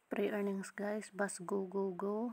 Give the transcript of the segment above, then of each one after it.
Pre-earnings guys, bus go go go.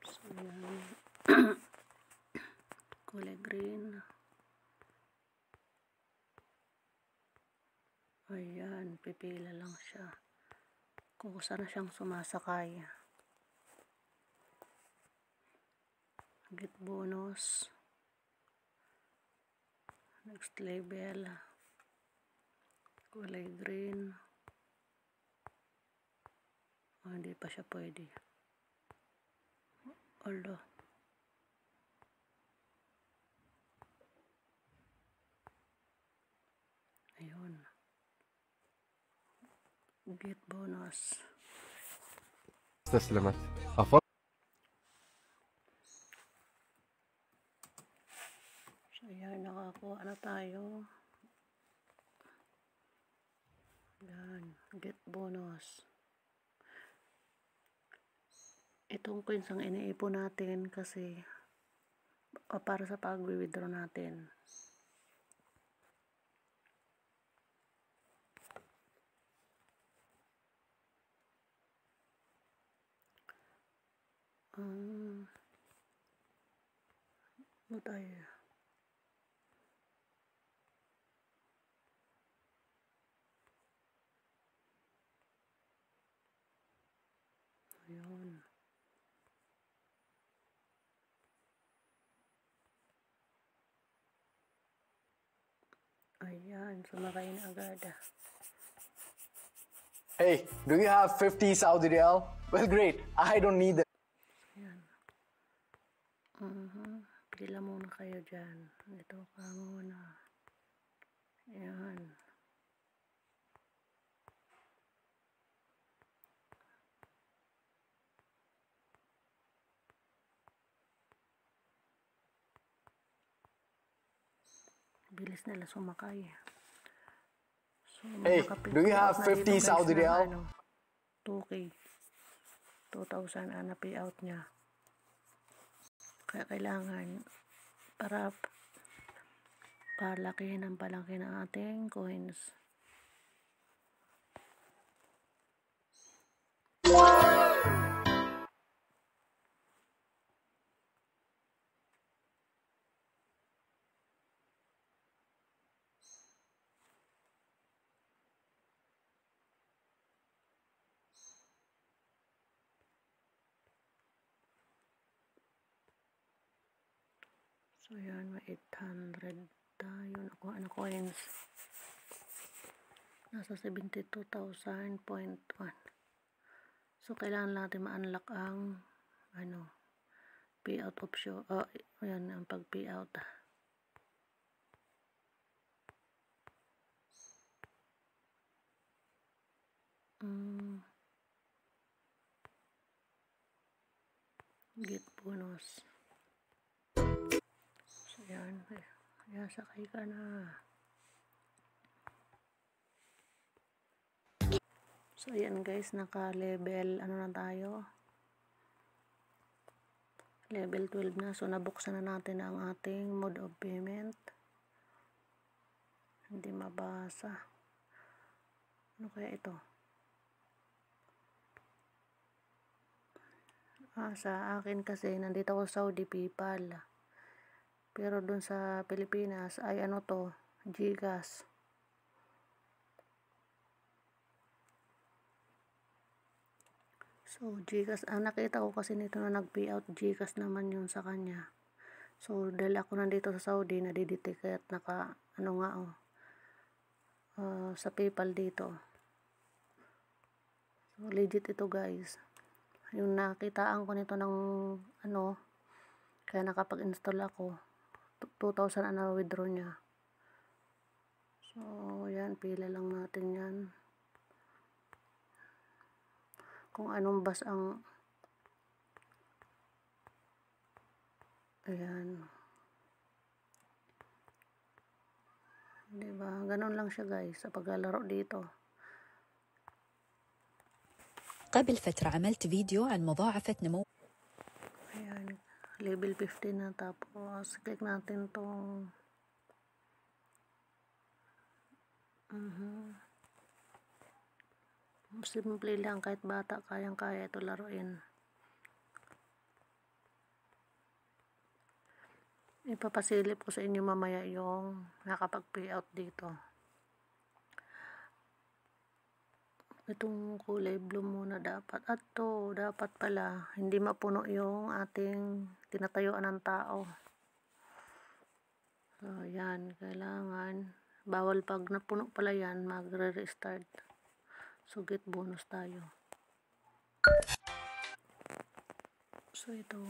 So yan. Kulay green. Ayan, pipila lang siya kung saan na siyang sumasakay. Get bonus. Next level. Kulay green. Oh, hindi pa siya pwede. Although ayun. Get bonus. استسلمت. So yan, nakakuha na tayo. Yan, get bonus. Itong coins ang iniipon natin kasi para sa pag-withdraw natin. Ano tayo? Ayun. Ayan, sumakay na agad. Hey, do you have 50 Saudi Riyal? Well, great. I don't need that. Ayan. Pila muna kayo dyan. Ito ka muna. Ayan. Bilis nila sumakay. So, Hey, do you have 50 Saudi Riyal? 2K. 2,000 na payout niya. Kaya kailangan para palakihin ang palaki ng ating coins. So yan, may 800 tayo nakuha na coins. Nasa 72,000.1. So kailangan natin ma-unlock ang payout option. Oh, yan ang pag-payout. Get bonus. So yan, ayan, sakay ka na. So ayan guys, naka level ano na tayo, Level 12 na. So, nabuksan na natin ang ating mode of payment. Hindi mabasa. Ano kaya ito? Sa akin kasi, nandito ako sa Saudi, PayPal. Pero dun sa Pilipinas, ay ano to? GCash. So, GCash. Ang nakita ko kasi nito na nag-payout, GCash naman yun sa kanya. So, dahil ako nandito sa Saudi, nadidetect at ano nga sa PayPal dito. So, legit ito guys. Yung nakitaan ko nito ng kaya nakapag-install ako. 2,000 ang withdraw niya. So, yan, pila lang natin yan. Kung anong bus ang ayan. Diba? Ganun lang siya guys sa paglalaro dito. قبل فترة عملت فيديو عن مضاعفة نمو. Ayan. Level 15 na, tapos click natin tong simple lang, kahit bata kayang-kaya ito laruin. Ipapasilip ko sa inyo mamaya yung nakapag-payout dito. Itong kulay blue muna dapat. At to, dapat pala hindi mapuno yung ating tinatayuan ng tao. So, yan. Kailangan, bawal pag napuno pala yan, magre-restart. So, get bonus tayo. So, itong,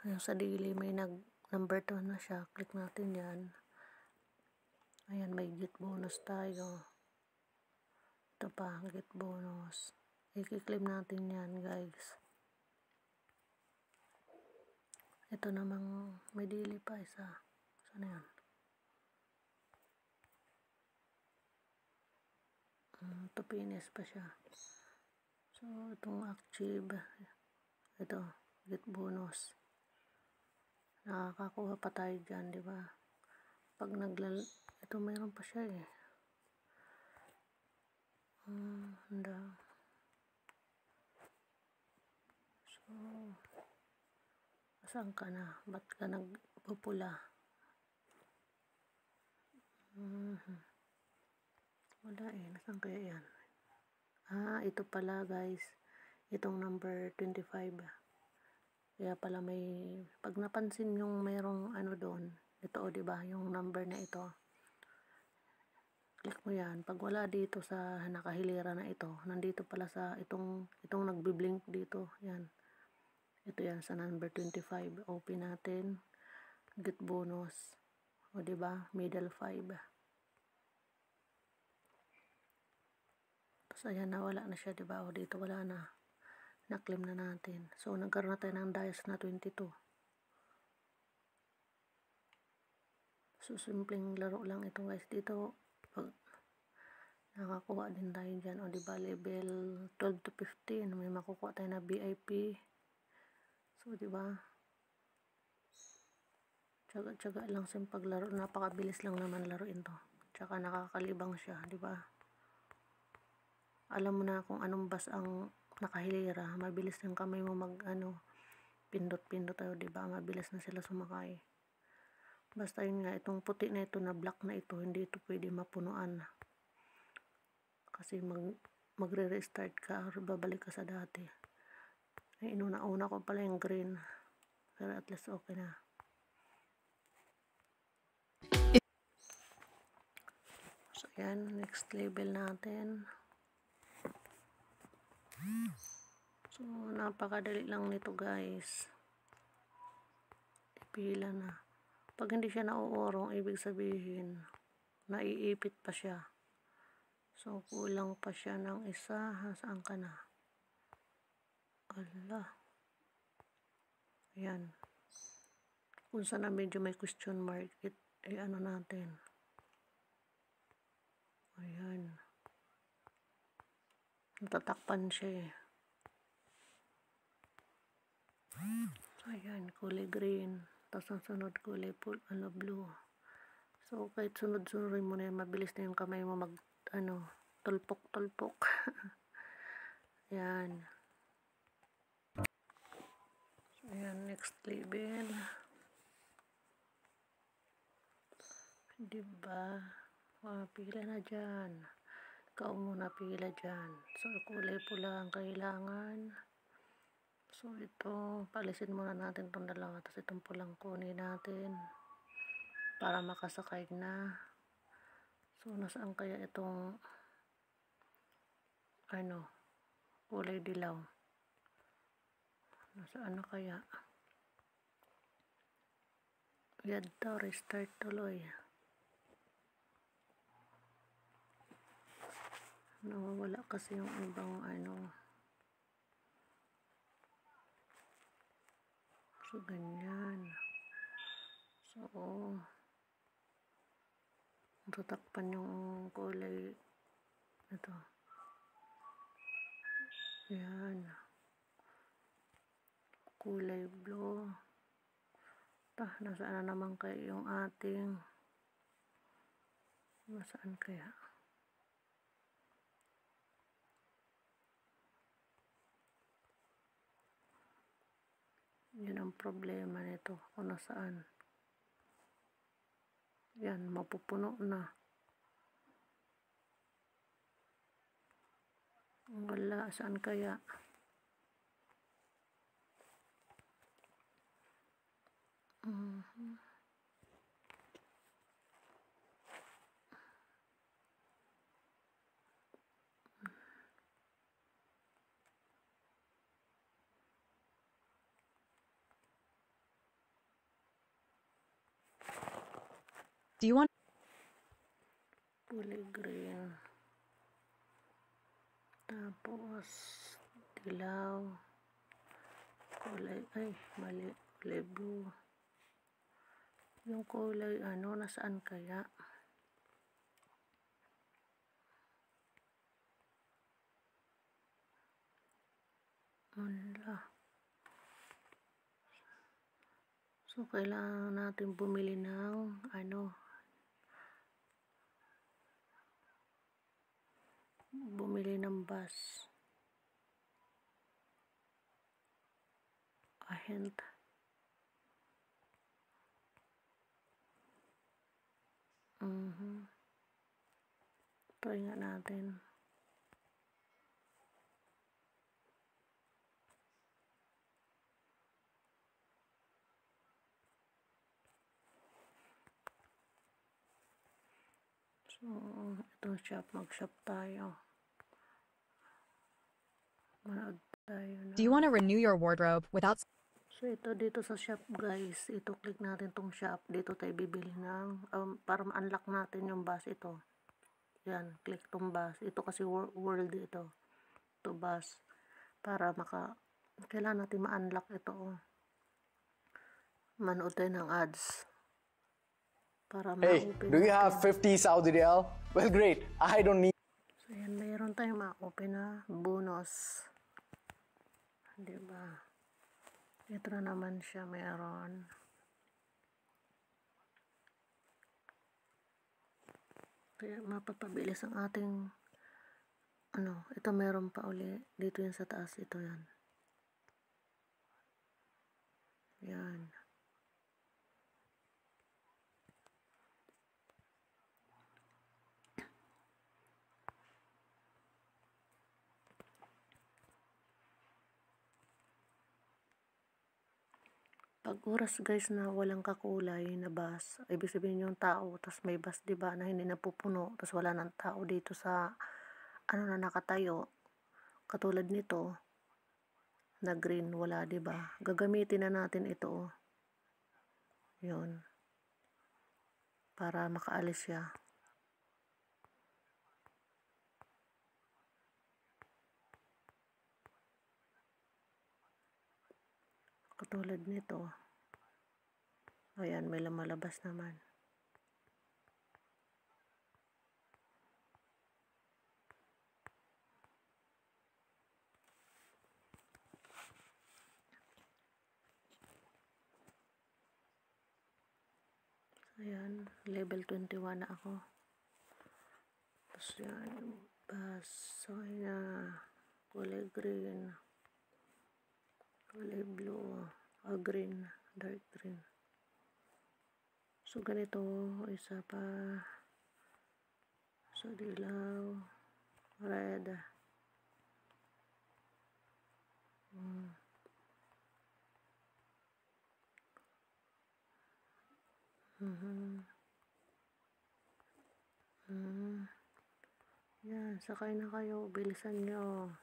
yung sa daily, may number 2 na siya. Click natin yan. Ayan, may get bonus tayo. Ito pa, get bonus. I-claim natin yan, guys. Ito namang may daily pa isa. Saan yan? Ito, finish pa siya. So, itong achieve. Ito, get bonus. Nakakakuha pa tayo dyan, di ba? Pag ito mayroon pa siya eh. So, saan ka na? Ba't ka nagpupula? Wala eh. Nasaan kaya yan? Ito pala guys. Itong number 25. Kaya pala may, pag napansin yung mayroong doon, ito o diba, yung number na ito. Click mo yan. Pag wala dito sa nakahilera na ito, nandito pala sa itong nagbi-blink dito. Yan. Ito yan sa number 25. Open natin. Get bonus. O diba? Middle 5. Tapos ayan, nawala na siya, diba? O dito wala na. Na-claim na natin. So, nagkaroon na tayo ng dice na 22. So, simpleng laro lang ito guys. Dito, pag nakakuha din tayo dyan. O diba, level 12 to 15. May makukuha tayo na VIP. So, diba? Tsaga-tsaga lang sa paglaro. Napakabilis lang naman laruin to. Tsaka nakakalibang siya, diba? Alam mo na kung anong bus ang nakahilera. Mabilis yung kamay mo pindot-pindot tayo, diba? Mabilis na sila sumakay. Basta yun nga, itong puti na ito, na black na ito, hindi ito pwede mapunuan. Kasi magre-restart ka or babalik ka sa dati. Ay, inuna-una ko pala yung green. Pero at least okay na. So, yan. Next level natin. So, napakadali lang nito guys. Ipila na. Pag hindi siya nauurong, ibig sabihin, naiipit pa siya. So, kulang pa siya ng isa. Saan ka na? Ala. Ayan. Kung saan na medyo may question mark, ano natin. Ayan. Natatakpan siya eh. So, ayan, kulay green. Tapos ang sunod kulay blue. So, kahit sunod-sunurin mo na yan, mabilis na yung kamay mo mag, tulpok-tulpok. Ayan. So, ayan, next label. Diba? Pila na dyan. Ikaw muna pila dyan. So, kulay pula ang kailangan. So, ito, palisin muna natin itong dalawa. Tapos itong pulang kunin natin. Para makasakay na. So, nasaan kaya itong, kulay dilaw? Nasaan na kaya? Yan to, restart tuloy. Nawawala kasi yung ibang So, ganyan. So, tatakpan yung kulay ito. Yan. Kulay blue. Nasaan na naman kayo yung ating nasaan kaya? Yun ang problema nito kung nasaan. Yan, mapupuno na. Wala, saan kaya? Do you want Kulay green. Tapos, dilaw. Mali. Kulay blue. Yung kulay, nasaan kaya? Wala. So, kailangan natin bumili ng, bumili ng bus. A hint. Try nga natin. So, itong shop, mag-shop tayo. Manood tayo na. Do you want to renew your wardrobe without So, ito dito sa shop, guys. Ito, click natin tong shop. Dito tayo bibili ng, para ma-unlock natin yung bus ito. Yan, click tong bus. Ito kasi world ito. Ito bus. Para kailangan natin ma-unlock ito. Manood tayo ng ads. Para Hey, ma-open do you natin. have 50 Saudi riyal? Well, great. I don't need. So, yan, mayroon tayong ma-open na bonus. Diba? Ito na naman siya, mayroon. Kaya mapapabilis ang ating, ito meron pa uli. Dito yan sa taas, ito yan. Yan. Pag oras guys na walang kakulay na bus, ibig sabihin yung tao, tas may bus diba na hindi napupuno, tas wala ng tao dito sa na nakatayo, katulad nito na green, wala diba, gagamitin na natin ito, yun, para makaalis siya. Katulad nito. Ayan, may lumalabas naman. Ayan, level 21 na ako. Tapos yan, basa na. Kulay green. Kulay blue. Green. Dark green. So, ganito. Isa pa. So, dilaw. Red. Yan, sakay na kayo. Bilisan nyo.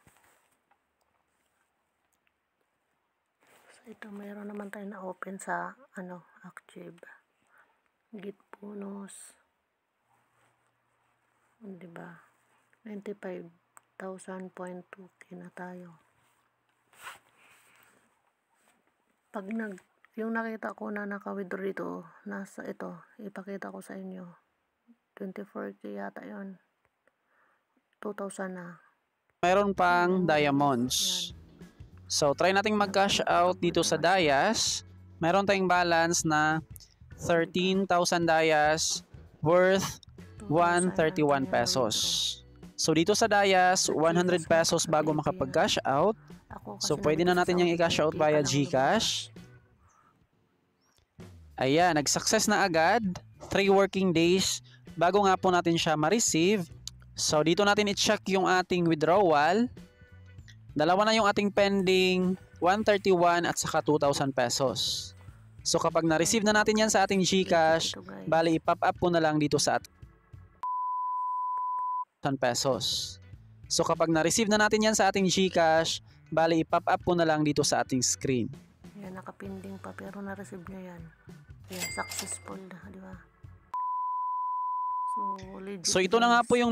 So, ito, mayroon naman tayo na open sa, Active. Git bonus. Diba? 95,000.2k na tayo. Pag yung nakita ko na naka-withdraw dito, nasa ito, ipakita ko sa inyo. 24k yata yon. 2,000 na. Meron pang diamonds. So, try nating mag-cash out dito sa Dayas. Meron tayong balance na 13,000 Dayas worth 131 pesos. So, dito sa Dayas, 100 pesos bago makapag-cash out. So, pwede na natin yung i-cash out via GCash. Ayan, nag-success na agad. 3 working days bago nga po natin siya ma-receive. So, dito natin i-check yung ating withdrawal. Dalawa na yung ating pending, 131 at saka 2,000 pesos. So, kapag na-receive na natin yan sa ating GCash, bali i-pop up po na lang dito sa ating pesos. So, kapag na-receive na natin yan sa ating GCash, bali i-pop up po na lang dito sa ating screen. Yan, nakapinding pa pero na-receive niya yan. Yan, successful na, di ba? So, legit. So, ito na nga po yung